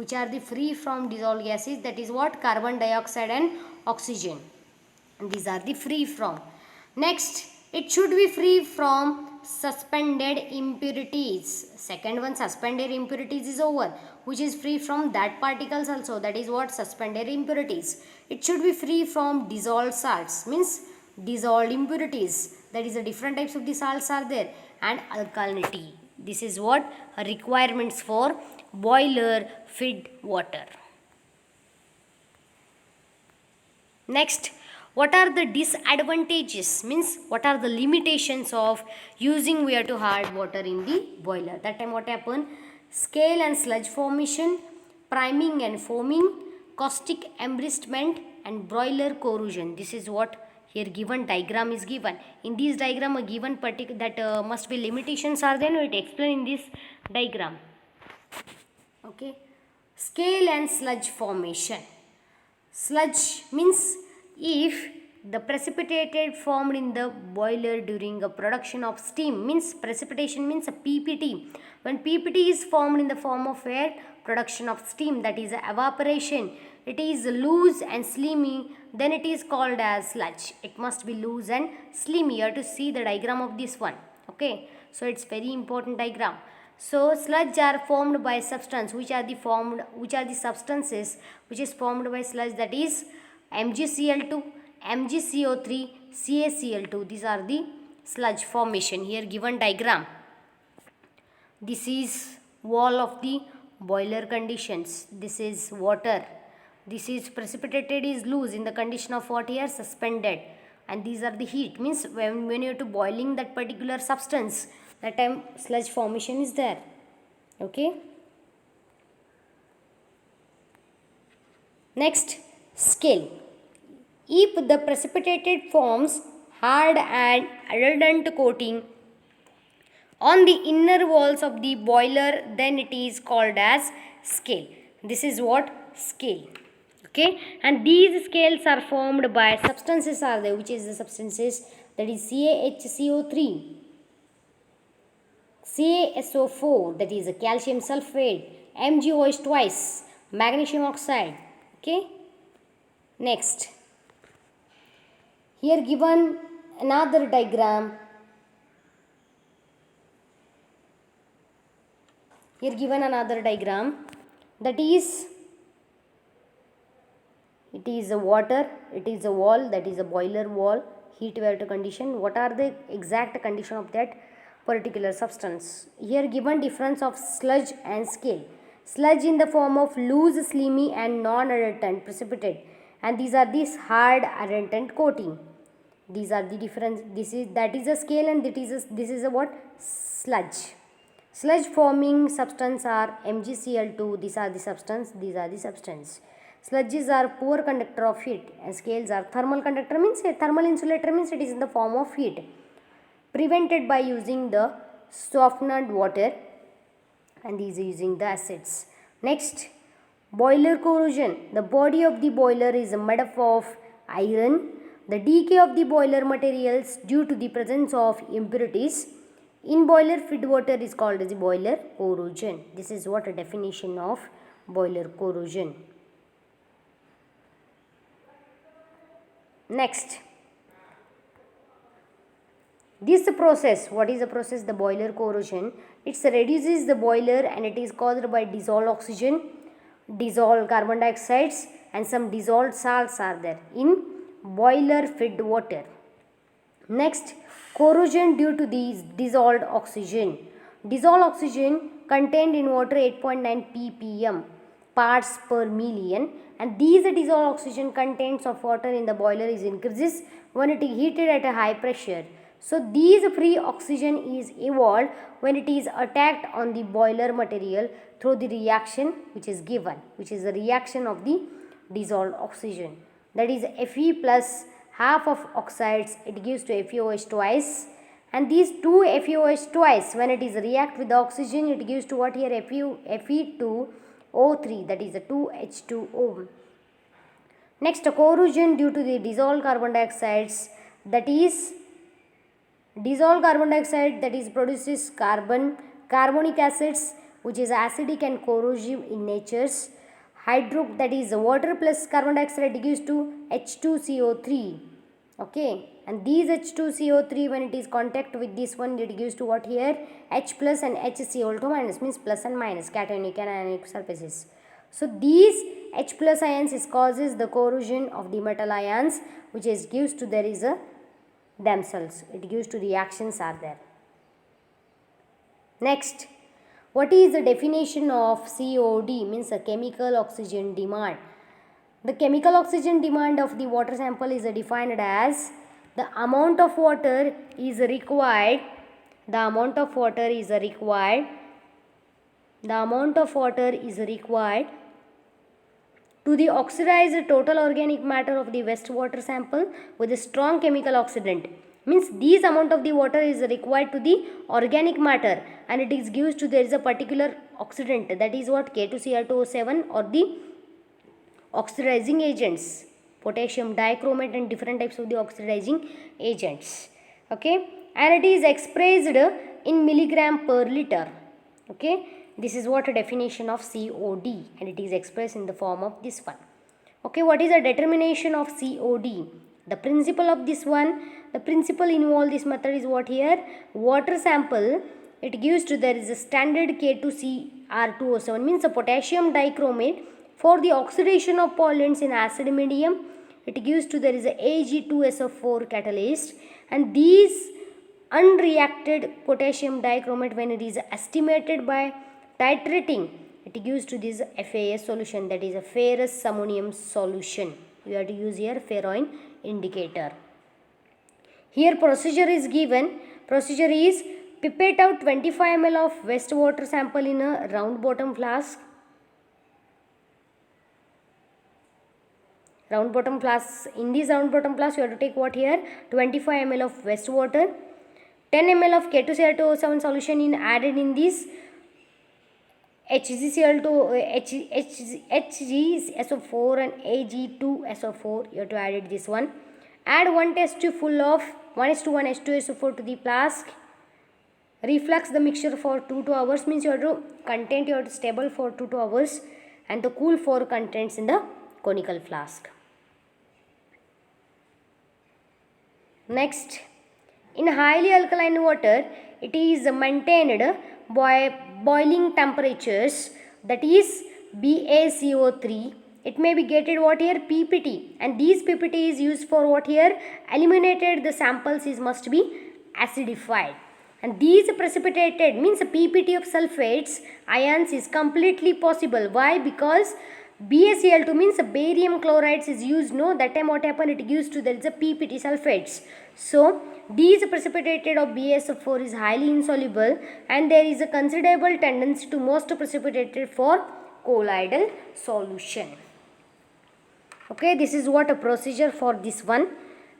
which are the free from dissolved gases, that is what? Carbon dioxide and oxygen. And these are the free from. Next, it should be free from suspended impurities. Second one, suspended impurities is over, which is free from that particles also, that is what? Suspended impurities. It should be free from dissolved salts, means dissolved impurities, that is the different types of the salts are there, and alkalinity. This is what requirements for boiler feed water. Next, what are the disadvantages, means what are the limitations of using wear to hard water in the boiler? That time what happen? Scale and sludge formation, priming and foaming, caustic embristment, and boiler corrosion. This is what here given diagram is given. In this diagram a given that must be limitations are there, it explain in this diagram. Okay, scale and sludge formation. Sludge means if the precipitated formed in the boiler during a production of steam, means precipitation means a PPT. When PPT is formed in the form of air, production of steam, that is evaporation, it is loose and slimy, then it is called as sludge. It must be loose and slimy. You have to see the diagram of this one. Okay, so it's very important diagram. So sludge are formed by substance. Which are the substances which is formed by sludge? That is MgCl2, MgCO3, CaCl2. These are the sludge formation. Here given diagram. This is wall of the boiler conditions. This is water. This is precipitated is loose in the condition of what here? Suspended. And these are the heat. Means when you are to boiling that particular substance, that time sludge formation is there. Okay. Next, scale. If the precipitated forms hard and adherent coating on the inner walls of the boiler, then it is called as scale. This is what? Scale. Okay, and these scales are formed by substances are there, which is the substances? That is CaHCO3, CaSO4, that is a calcium sulfate, MgOH twice, magnesium oxide. Okay, next, here given another diagram. Here given another diagram, that is, it is a water, it is a wall, that is a boiler wall, heat water condition. What are the exact condition of that particular substance? Here given difference of sludge and scale. Sludge in the form of loose, slimy and non-adherent precipitate, and these are this hard adherent coating. These are the difference. That is a scale, and this is a what? Sludge. Sludge forming substance are MgCl2. These are the substance. These are the substance. Sludges are poor conductor of heat, and scales are thermal conductor, means thermal insulator, means it is in the form of heat, prevented by using the softened water, and these using the acids. Next, boiler corrosion. The body of the boiler is made up of iron. The decay of the boiler materials due to the presence of impurities in boiler feed water is called as the boiler corrosion. This is what a definition of boiler corrosion. Next, this process, what is the process? The boiler corrosion. It reduces the boiler, and it is caused by dissolved oxygen, dissolved carbon dioxides, and some dissolved salts are there in boiler fed water. Next, corrosion due to these dissolved oxygen. Dissolved oxygen contained in water 8.9 ppm parts per million, and these dissolved oxygen contents of water in the boiler is increases when it is heated at a high pressure. So these free oxygen is evolved when it is attacked on the boiler material through the reaction which is given, which is the reaction of the dissolved oxygen. That is Fe plus half of oxides, it gives to FeOH twice, and these two FeOH twice, when it is react with the oxygen, it gives to what here? Fe2O3, that is a 2H2O. Next, corrosion due to the dissolved carbon dioxides, that is dissolved carbon dioxide, that is produces carbonic acids which is acidic and corrosive in natures. That is water plus carbon dioxide gives to H2CO3. Okay, and these H2CO3, when it is contact with this one, it gives to what here? H plus and HCl2 minus, means plus and minus, cationic and anionic surfaces. So these H plus ions is causes the corrosion of the metal ions, which is gives to there is a themselves. It gives to reactions are there. Next, what is the definition of COD? Means a chemical oxygen demand. The chemical oxygen demand of the water sample is defined as the amount of water is required. The amount of water is required. The amount of water is required to the oxidized total organic matter of the wastewater sample with a strong chemical oxidant. Means this amount of the water is required to the organic matter, and it is gives to there is a particular oxidant, that is what? K2Cl2O7 or the oxidizing agents, potassium dichromate and different types of the oxidizing agents. Okay, and it is expressed in milligram per liter. Okay, this is what a definition of COD, and it is expressed in the form of this one. Okay, what is the determination of COD? The principle of this one, the principle involved this method is what here? Water sample, it gives to there is a standard K2Cr2O7, means a potassium dichromate. For the oxidation of pollutants in acid medium, it gives to there is a Ag2SO4 catalyst, and these unreacted potassium dichromate, when it is estimated by titrating, it gives to this FAS solution, that is a ferrous ammonium solution. You have to use here ferroin indicator. Here procedure is given. Procedure is pipette out 25 ml of wastewater sample in a round bottom flask. Round bottom flask. In this round bottom flask, you have to take what here? 25 ml of wastewater. 10 ml of K2Cl2O7 solution in added in this HgSO4 and Ag2SO4. You have to add it this one. Add 1 test tube full of 1:1 H2SO4 to the flask. Reflux the mixture for 2 to hours, means you have to content you have to stable for 2 to hours, and the cool for contents in the conical flask. Next, in highly alkaline water, it is maintained by boiling temperatures, that is BaCO3. It may be gated what here? PPT, and these PPT is used for what here? Eliminated the samples is must be acidified, and these precipitated, means a PPT of sulfates ions is completely possible. Why? Because BaCl2 means barium chlorides is used. No, that time what happened? It gives to there is a PPT sulfates. So these precipitated of BaSO4 is highly insoluble, and there is a considerable tendency to most precipitated for colloidal solution. Okay, this is what a procedure for this one,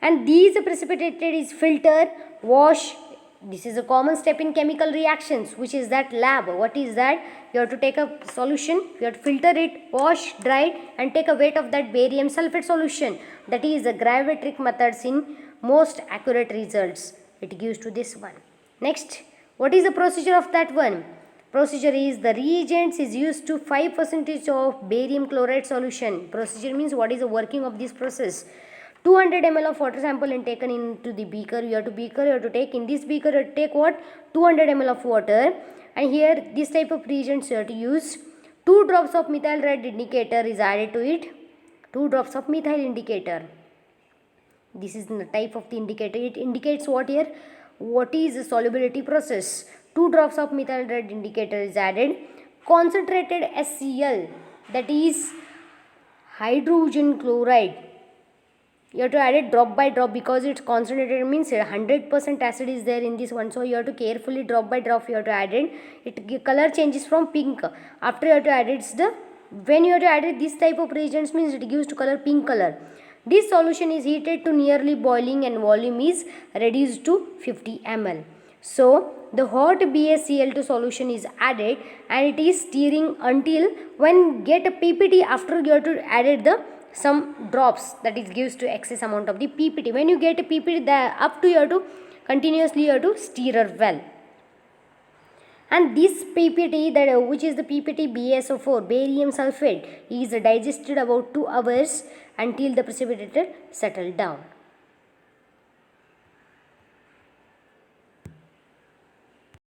and these precipitated is filter, wash. This is a common step in chemical reactions, which is that lab. What is that? You have to take a solution, you have to filter it, wash, dry, and take a weight of that barium sulfate solution. That is the gravimetric methods in most accurate results. It gives to this one. Next, what is the procedure of that one? Procedure is the reagents is used to 5% of barium chloride solution. Procedure means what is the working of this process. 200 ml of water sample and taken into the beaker. You have to take in this beaker, you have to take what? 200 ml of water, and here this type of reagents you have to use. 2 drops of methyl red indicator is added to it. 2 drops of methyl indicator. This is the type of the indicator. It indicates what here? What is the solubility process. 2 drops of methyl red indicator is added. Concentrated HCl, that is hydrogen chloride. You have to add it drop by drop, because it's concentrated, means 100% acid is there in this one. So you have to carefully drop by drop you have to add it. It color changes from pink. After you have to add it, when you have to add it, this type of reagents means it gives to color pink color. This solution is heated to nearly boiling and volume is reduced to 50 ml. So the hot BaCl2 solution is added, and it is stirring until when get a PPT. After you have to add some drops, that is gives to excess amount of the PPT. When you get a PPT, up to you have to continuously you have to stir well. And this PPT, that which is the PPT BaSO4, barium sulfate, is digested about 2 hours until the precipitator settled down.